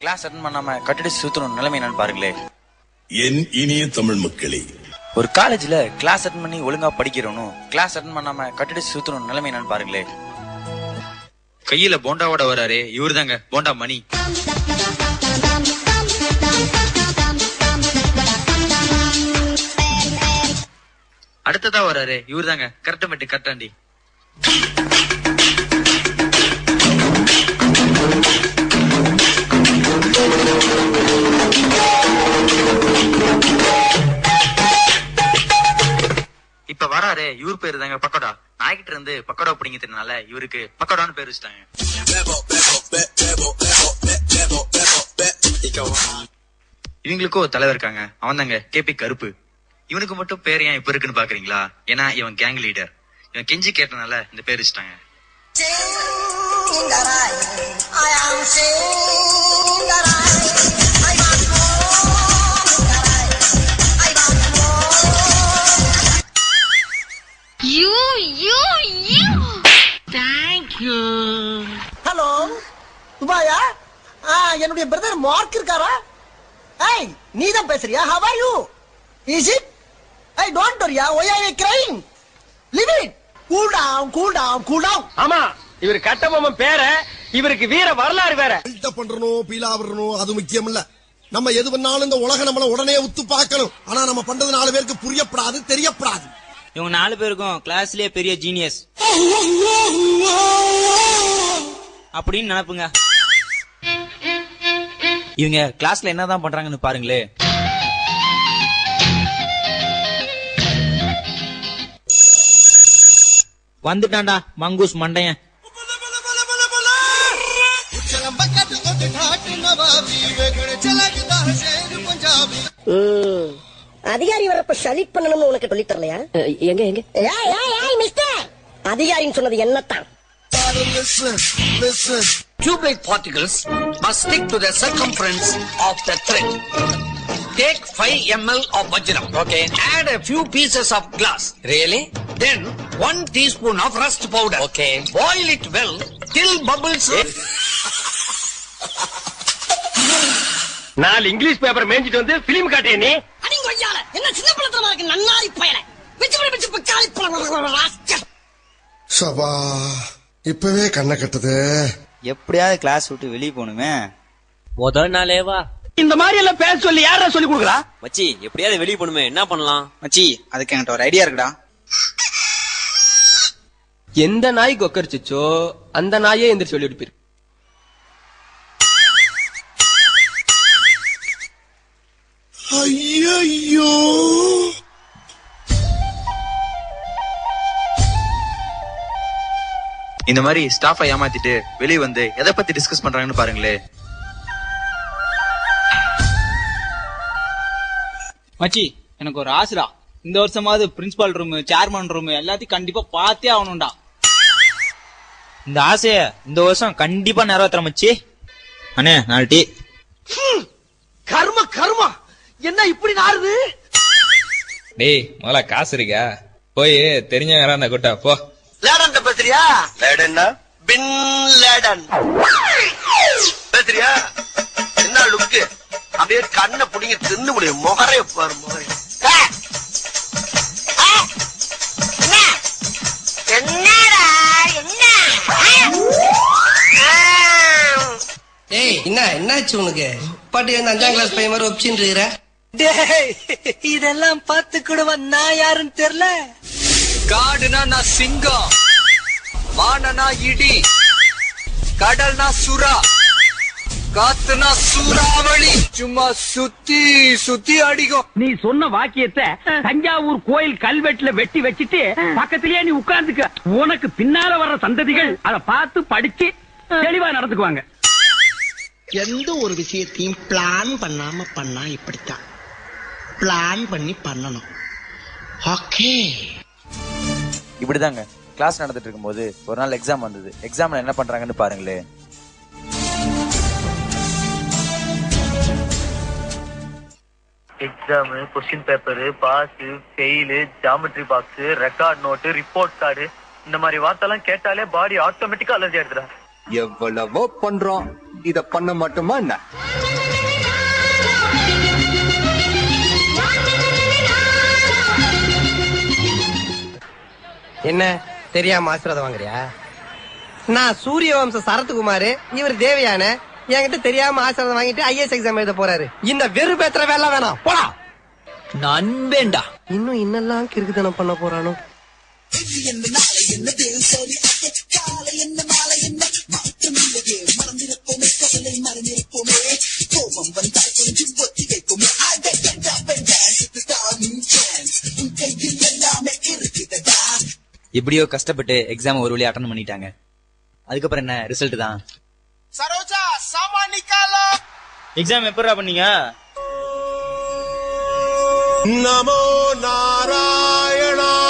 Class attend பண்ணாம கட்டடிச்சு சுத்தணும் நிலைமை என்னன்னு பாருங்களே. என் இனிய தமிழ் மக்களே, ஒரு காலேஜ்ல கிளாஸ் அட்டன் பண்ணி ஒழுங்கா படிக்கிறவனும் கிளாஸ் அட்டன் பண்ணாம கட்டடிச்சு சுத்தணும் நிலைமை என்னன்னு பாருங்களே. கையில போண்டாவோட வராரு இவரு தாங்க போண்டா மணி. அடுத்ததா வராரு இவரு தாங்க கரெக்ட் கரெக்டாண்டி. இப்ப வராரு இவரு பேரு தாங்க பக்கோடா. நாய்கிட்ட இருந்து பக்கோடா பிடிங்கிறதுனால இவருக்கு பக்கோடான்னு பேர் வச்சுட்டாங்க. இவங்களுக்கும் தலைவர் இருக்காங்க, அவன் தாங்க கேபி கருப்பு. இவனுக்கு மட்டும் பேர் ஏன் இப்ப இருக்குன்னு பாக்குறீங்களா? ஏன்னா இவன் கேங் லீடர். இவன் கெஞ்சி கேட்டனால இந்த பேர் வச்சுட்டாங்க. ஹலோ துபாயா, என்னுடைய பிரதர் மார்க் இருக்காரா? ஏய், நீதான் பேசுறியா? How are you? Is it? Hey, don't worry. Why are you crying? Leave it. Cool down, cool down, cool down. ஆமா, இவர் கட்டபொம்மன் பேர, இவருக்கு வீர வரலாறு வேற. பில்டப் பண்றணும், பீலா வரணும், அது முக்கியம் இல்ல. நம்ம எது பண்ணாலும் இந்த உலக நம்மள உடனே உத்து பார்க்கணும். ஆனா நம்ம பண்றது 4 பேருக்கு புரியப்படாது, தெரியப்படாது. இவங்க 4 பேருக்கும் கிளாஸ்லயே பெரிய ஜீனியஸ் அப்படின்னு நினைப்புங்க. இவங்க கிளாஸ்ல என்னதான் பண்றாங்கன்னு பாருங்களே. வந்துட்டான்டா மங்கூஸ் மண்டையன். அதிகாரி வரப்ப சலிட் பண்ணணும்னு உனக்கு சொல்லி தரலையா? எங்க எங்க மிஸ்டர் அதிகாரின்னு சொன்னது என்னத்தான்? Cubic particles must stick to the circumference of the thread. Take 5 ml of vajram. Okay. Add a few pieces of glass. Really? Then 1 teaspoon of rust powder. Okay. Boil it well till bubbles. 4 English paper மேஞ்சிட்டு வந்து film காட்டிய நீ. அடிங்க ஐயால என்ன சின்ன பழத்தமா இருக்கு நன்னாரி பயல. வெச்சு பக்காளி பழம். சபா, இப்பவே கண்ண கட்டுது. எப்படியாவது கிளாஸ் விட்டு வெளியே போகணுமே. முதல் நாளேவா இந்த மாதிரி எல்லாம் பேச சொல்லி யாரா சொல்லி கொடுக்குறா? மச்சி எப்படியாவது வெளியே போகணுமே, என்ன பண்ணலாம் மச்சி? அதுக்கு என்கிட்ட ஒரு ஐடியா இருக்குடா. எந்த நாய் கொக்கரிச்சோ அந்த நாயே எந்திரிச்சு சொல்லி எடுப்பிரு. ஐயோ, இந்த மாதிரி ஸ்டாஃபை ஏமாத்திட்டு வெளியே வந்து எதை பத்தி டிஸ்கஸ் பண்றாங்கன்னு பாருங்களே. மச்சி எனக்கு ஒரு ஆசைடா, இந்த வருஷமாவது பிரின்சிபால் ரூம் சேர்மன் ரூம் எல்லாத்தையும் கண்டிப்பா பார்த்தே ஆகணும்டா. இந்த ஆசைய இந்த வருஷம் கண்டிப்பா நிறைவேற்ற மச்சி. அண்ணே 4 டீ. கர்ம கர்மா என்ன இப்படி நாறுது? டேய் முதல்ல காசு இருக்கா? போய் தெரிஞ்சவங்க யாரா கூட்டா போ. லேடன் பேசுறியா? லேடன்னா பின் லேடன் பேசுறியா? என்ன லுக்கு? அப்படியே கண்ணை புடிங்க தின்னு முடியும். முகரே பாரு முகரே. என்னடா என்ன? Hey, என்னாச்சு உனக்கு? பாட்டி வந்து 5ஆம் கிளாஸ் பையன் மாதிரி ஒப்பிச்சுட்டு இருக்கிற? இதெல்லாம் பார்த்து கூட நான் யாருன்னு தெரியல. காடுனா நான் சிங்கம், வானனா இடி, கடல்னா சுறா, காத்துனா சூறாவளி. சும்மா சுத்தி சுத்தி அடிக்கும். நீ சொன்ன வாக்கியத்தை தஞ்சாவூர் கோயில் கல்வெட்டுல வெட்டி வச்சிட்டு பக்கத்திலேயே நீ உட்கார்ந்துக்க. உனக்கு பின்னால வர்ற சந்ததிகள் அதை பார்த்து படிச்சு தெளிவா நடந்துக்குவாங்க. எந்த ஒரு விஷயத்தையும் பிளான் பண்ணாம பண்ணா இப்படித்தான். பிளான் பண்ணி பண்ணணும். ஓகே. இப்படிதாங்க கிளாஸ் நடந்துட்டு இருக்கும்போது ஒரு நாள் எக்ஸாம் வந்தது. எக்ஸாம்ல என்ன பண்றாங்கன்னு பாருங்களே. Exam, question paper, pass, fail, geometry box, record note, report card, இந்த மாதிரி வார்த்தைலாம் கேட்டாலே பாடி ஆட்டோமேட்டிக்கா அலர்ஜி ஆயிடுதுடா. எவ்வளவோ பண்றோம், இத பண்ண மாட்டோமா என்ன? என்ன தெரியாம ஆசீர்வாதம் வாங்குறியா? நான் சூரிய வம்ச சரத்குமார், இவர் தேவயான. என்கிட்ட தெரியாம ஆசீர்வாதம் வாங்கிட்டு ஐஏஎஸ் எக்ஸாம் எழுத போறாரு. இந்த வெறுப்பேத்துற வேலை வேணாம், போடா. நண்பேண்டா. இன்னும் இன்னெல்லாம் கிறுக்குத்தனம் பண்ண போறானோ? எப்படியோ கஷ்டப்பட்டு எக்ஸாம் ஒரு வழி அட்டன் பண்ணிட்டாங்க. அதுக்கப்புறம் என்ன ரிசல்ட் தான். சரோஜா சாமா நிக்காலோ. எக்ஸாம் எப்படா பண்ணீங்க? நமோ நாராயணாய.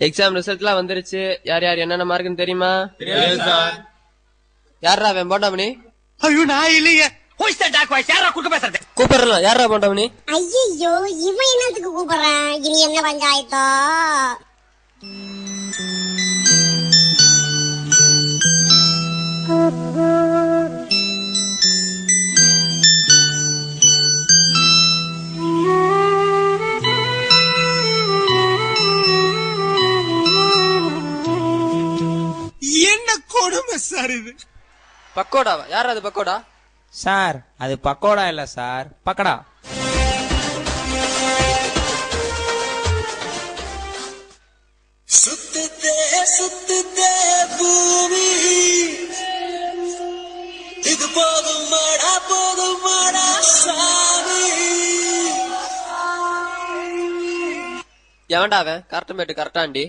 எக்ஸாம் ரிசல்ட்லாம் வந்துருச்சு. யார் யார் என்னென்ன மார்க்குன்னு தெரியுமா? யாரா அவன் போண்டாமணி? ஐயோ நான் இல்லையே. கூப்பிடலாம். யாரா போண்டாமணி? ஐயோ இவன் என்னத்துக்கு கூப்பிடுறான்? இனி என்ன பஞ்சாயத்தோ? என்ன கொடுமை சார் இது? பக்கோடாவா? யாரா அது பக்கோடா? சார் அது பக்கோடா இல்ல சார், பக்கடா. சுத்துதே பூமி, இது போதும் மாடா சாமி. எவன்டா அவன்? கரெக்ட் கரெக்டாண்டி.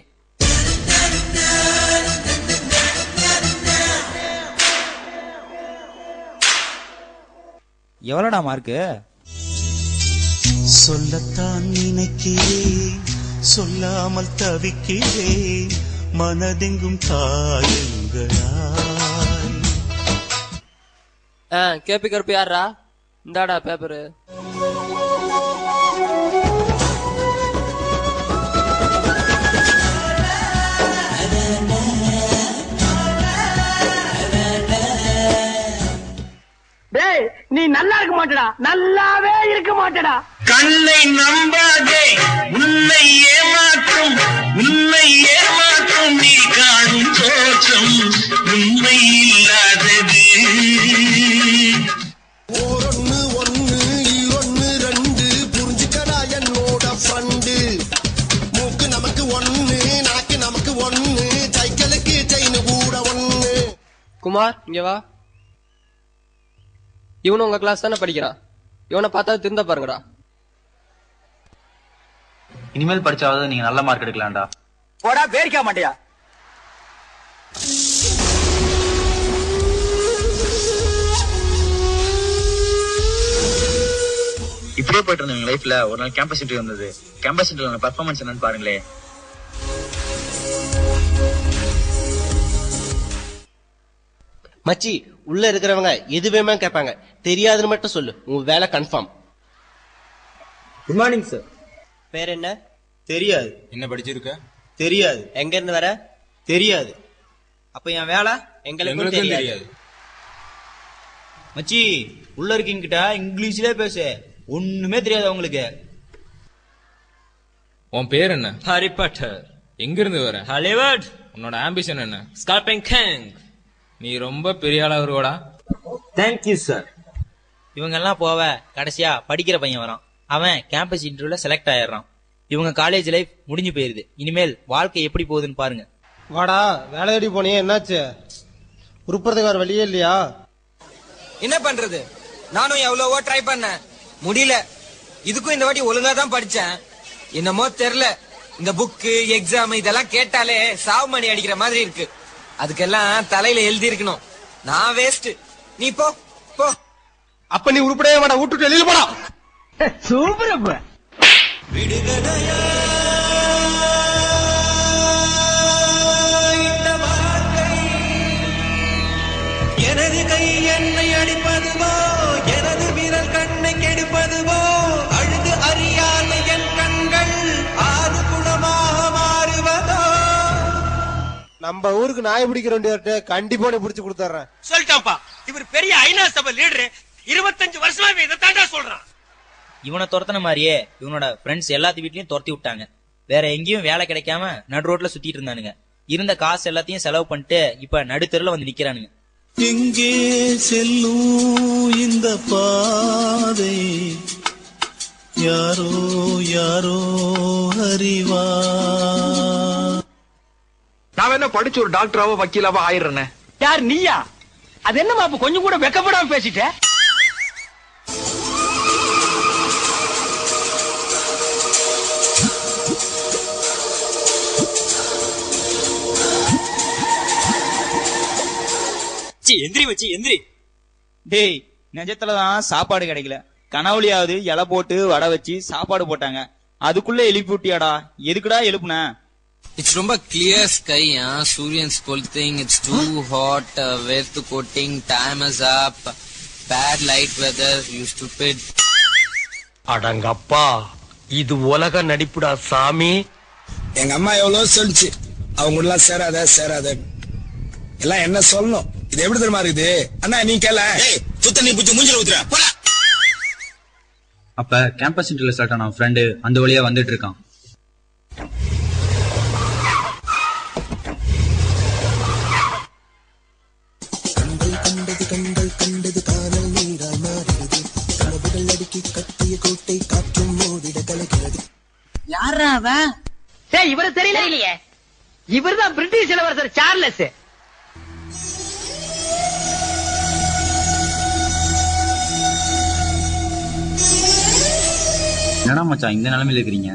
எவ்வளோடா மார்க்கு? சொல்லத்தான் நினைக்கிறேன், சொல்லாமல் தவிக்கிறேன், மனதெங்கும் காயங்களாய். கேபி கருப்பு யாரா? இந்தாடா பேப்பரு. டேய் நீ நல்லா இருக்க மாட்டடா, நல்லாவே இருக்க மாட்டடா. கண்ணை நம்பாதே, உன்னை ஏமாற்றும் நீ காணும் தோற்றம் உண்மை இல்லாதது. ஒன்னு ஒன்னு ரெண்டு புரிஞ்சுக்கடா என்னோட ஃப்ரெண்டு. மூக்கு நமக்கு ஒன்னு, நாக்கு நமக்கு ஒன்னு, சைக்கிளுக்கு செயின் கூட ஒன்னு. குமார் இங்க வா. இவனு உங்க கிளாஸ் தானே படிக்கிறான். இவனை பார்த்தா திருந்த பாருங்கடா. இனிமேல் படிச்சாவது நீங்க நல்ல மார்க் எடுக்கலாம்டா. போடா பேரிக்க மாட்டியா? இப்படியே போயிட்டு இருந்தவங்க லைஃப்ல ஒரு நாள் கேம்பஸ் இன்டர்வியூ வந்தது. கேம்பஸ் இன்டர்வியூ பெர்ஃபார்மன்ஸ் என்னன்னு பாருங்களே. மச்சி உள்ள இருக்கிறவங்க எதுவுமே கேட்பாங்க. தெரியாதுன்னு மட்டும் சொல்லு, உன் வேலை கன்ஃபார்ம். Good morning sir. பேர் என்ன? தெரியாது. என்ன படிச்சிருக்க? தெரியாது. எங்க இருந்து வர? தெரியாது. அப்ப என் வேலை எங்களுக்கும் தெரியாது. மச்சி உள்ள இருக்கீங்கிட்ட இங்கிலீஷ்ல பேசு, ஒண்ணுமே தெரியாது உங்களுக்கு. உன் பேர் என்ன? Harry Potter. எங்க இருந்து வர? ஹாலிவுட். உன்னோட ஆம்பிஷன் என்ன? ஸ்கார்பிங் கிங். நீ ரொம்ப பெரிய ஆளா வருவாடா. Thank you sir. இவங்க எல்லாம் போவ கடைசியா படிக்கிற பையன் வரான். அவன் கேம்பஸ் இன்டர்வியூல செலக்ட் ஆயிடுறான். இவங்க காலேஜ் லைஃப் முடிஞ்சு போயிருது. இனிமேல் வாழ்க்கை எப்படி போகுதுன்னு பாருங்க. வாடா, வேலை தேடி போனியே, என்னாச்சு? உருப்புறதுக்கு வேற வழியே இல்லையா? என்ன பண்றது, நானும் எவ்வளவோ ட்ரை பண்ணேன், முடியல. இதுக்கும் இந்த வாட்டி ஒழுங்கா தான் படிச்சேன். என்னமோ தெரியல, இந்த புக்கு எக்ஸாம் இதெல்லாம் கேட்டாலே சாவு மணி அடிக்கிற மாதிரி இருக்கு. அதுக்கெல்லாம் தலையில எழுதி இருக்கணும். நான் வேஸ்ட். நீ போ போ. அப்ப நீ உருப்படவே மாட்டா, விட்டுட்டு வெளியில போடா. சூப்பர். எனது கை என்ன நம்ம ஊருக்கு நாய் பிடிக்கிற வேண்டிய கண்டிப்பா நீ பிடிச்சு கொடுத்துறேன். சொல்லிட்டான்ப்பா, இவர் பெரிய ஐநா சபை லீடரு. 25 வருஷமா இதை தாண்டா சொல்றான். இவனை துரத்தின மாதிரியே இவனோட ஃப்ரெண்ட்ஸ் எல்லாத்து வீட்லயும் துரத்தி விட்டாங்க. வேற எங்கேயும் வேலை கிடைக்காம நடு ரோட்ல சுத்திட்டு இருந்தானுங்க. இருந்த காசு எல்லாத்தையும் செலவு பண்ணிட்டு இப்ப நடுத்தெருல வந்து நிக்கிறானுங்க. எங்கே செல்லும் இந்த பாதை யாரோ யாரோ அறிவா. நான் என்ன படிச்சு ஒரு டாக்டராவோ வக்கீலாவோ ஆயிடுறேன். யார் நீயா? அது என்னமா அப்ப கொஞ்சம் கூட வெக்கப்படாம பேசிட்ட? எந்திரி வச்சு எந்திரி. டேய், நிஜத்துலதான் சாப்பாடு கிடைக்கல. கனவுலியாவது இலை போட்டு வடை வச்சு சாப்பாடு போட்டாங்க. அதுக்குள்ள எழுப்பி விட்டியாடா? எதுக்குடா எழுப்புன? It's ரொம்ப clear sky, Suryan's colting, it's too hot, வேர்த்து coating, time is up, bad light weather, you stupid. அடங்கப்பா, இது உலக நடிப்புடா சாமி. எங்க அம்மா எவ்வளவு சொல்லிச்சு, அவங்க எல்லாம் சேராத எல்லாம் என்ன சொல்லணும். இது எப்படி தெரியுமா இருக்குது அண்ணா? நீ கேள சுத்த நீ புத்தி மூஞ்சில ஊத்துற. அப்ப கேம்பஸ் இன்டர்வியூல செலக்ட் ஆன ஃப்ரெண்டு அந்த வழியா வந்துட்டு இருக்கான். கண்டது காணல் நீரால் மாறுகிறது. கனவுகள் அடுக்கி கட்டிய கோட்டை காற்றும் மோதிட கலக்கிறது. யாரா அவன்? இவரு தெரியலையே. இவர்தான் பிரிட்டிஷ் இளவரசர் சார்லஸ். என்னடா மச்சான் இந்த நிலைமையில இருக்கிறீங்க?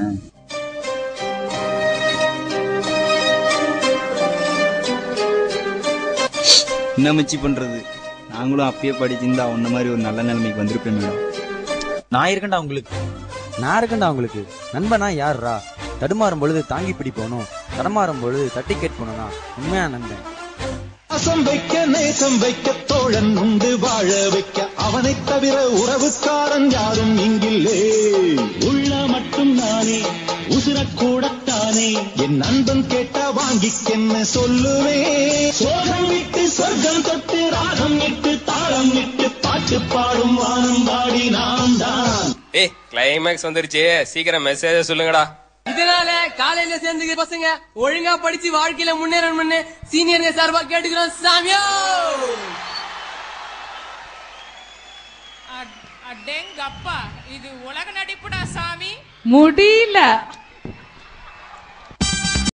என்ன மச்சி பண்றது? நாங்களும் அப்பயே படிச்சிருந்தா உன்ன மாதிரி ஒரு நல்ல நிலைமைக்கு வந்திருப்பேன் மேடம். நான் இருக்கேன்டா உங்களுக்கு. நான் இருக்கேன்டா உங்களுக்கு. நண்பனா யாருரா? தடுமாறும் பொழுது தாங்கி பிடிப்போனும், தடமாறும் பொழுது தட்டி கேட்போனா உண்மையா நண்பன். பாசம் வைக்க நேசம் வைக்க தோழன் உண்டு வாழ வைக்க, அவனை தவிர உறவுக்காரன் யாரும் இங்கில்லே. உள்ள மட்டும் நானே உசுரக்கூடத்தானே, என் நண்பன் கேட்டா வாங்கிக்கென்ன சொல்லுவே. சோகம் விட்டு சொர்க்கம் தொட்டு ராகம் விட்டு தாளம் விட்டு பாட்டு பாடும் வானம் பாடி நாம் தான். கிளைமேக்ஸ் வந்துருச்சு, சீக்கிரம் மெசேஜ் சொல்லுங்கடா. இதனால காலையில சேர்ந்துக்கிற பசங்க ஒழுங்கா படிச்சு வாழ்க்கையில முன்னேறணும்னு சீனியருங்க சார்பா கேட்டுக்கிறோம் சாமியோ. அடேங்கப்பா, இது உலக நடிப்புடா சாமி. முடியல.